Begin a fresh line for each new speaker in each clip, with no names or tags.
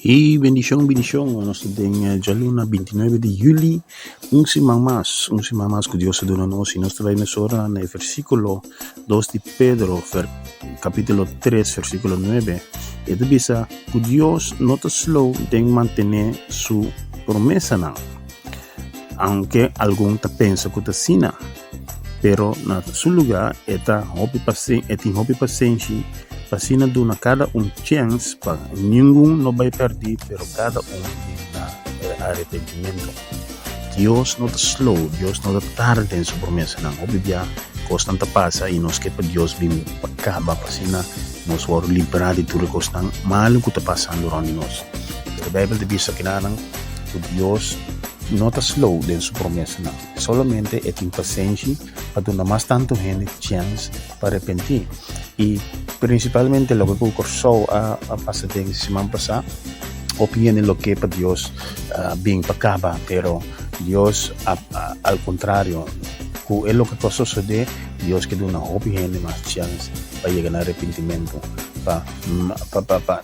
Y bendición, nos den ya luna 29 de julio, un semana más que Dios ha dado a nosotros, y nos trae ahora en el versículo 2 de Pedro, capítulo 3, versículo 9. Y dice que Dios no te slow de mantener su promesa, no. Aunque algún te piensa que te sina, pero en su lugar, está hopi paciente, Pasina duna cada chance para ninguno no va a perder, pero cada tiene arrepentimiento. Dios no te slow, Dios no te tarde en su promesa. No, obvio, constante pasa y nos que Dios viene acaba, pasina nos va a liberar de todo constan mal que está pasando durante nos. La Biblia dice que Dios no te slow en su promesa, no. Solamente es impaciente para dar más tanto gente chance para arrepentir. Y principalmente lo que ocurrió a pasar de semana pasada, opina lo que para Dios bien acaba, pero Dios al contrario, es lo que sucede, Dios que da una opinión más chance para llegar al arrepentimiento.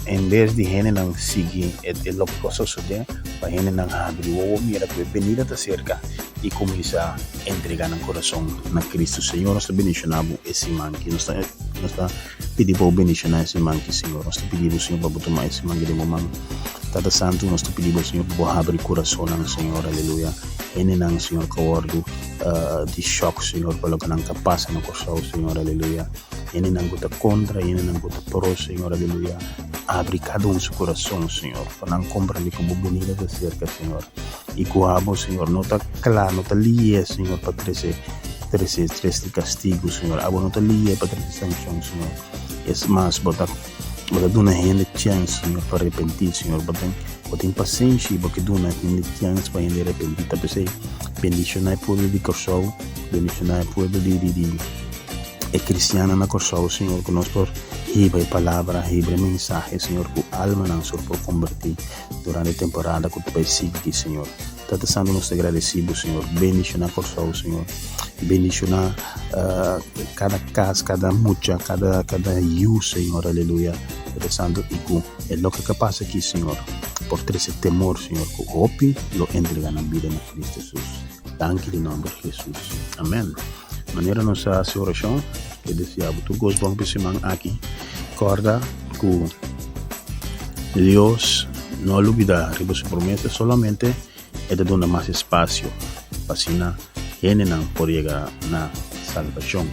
En vez de gente no seguir lo que sucede, para gente no abrir, mira que venir de cerca y comienza a entregar el corazón a Cristo. Señor, nos bendicionamos ese man que nos está pidiendo bendicionar ese man que Señor, nos pedimos Señor para tomar ese man de momento. Tata Santo, nos pedimos Señor para abrir el corazón al Señor, aleluya. En el Señor que guardo de shock, Señor, para lo que nos pasa en el corazón, Señor, aleluya. En el que contra y en el que pro, Señor, aleluya. Abre cada uno su corazón, Señor, para no comprender cómo venir de cerca, Señor. Y cuando, Señor, no está claro, no está lié, Señor, para tres de castigo, Señor. No está lié para tres sanción, Señor. Es más, botar una gente chance, Señor, para arrepentir, Señor. Botar impaciencia, porque una gente chance para arrepentir. Tapi bendicionar el pueblo de Corsau, bendicionar el pueblo de cristiano na Corsau, Señor, que nos por hibre palabra, hibre mensaje, Señor, que alma nos por convertir durante la temporada que tu país sigue, Señor. Tata Santo, nos agradecemos, Señor. Bendicionar Corsau, Señor. Bendicionar cada casa, cada mucha, cada you, Señor, aleluya. Tata Santo, y que es lo que pasa aquí, Señor. Por ese temor, Señor, que hopi lo entregan a vida en Cristo Jesús. Danke en nombre de Jesús. Amén. Manera nossa oração, que deseamos tu gosto bom semana aqui. Corda que Deus não olvida de su promesa, solamente é de dar mais espaço para que não por llegar na salvação.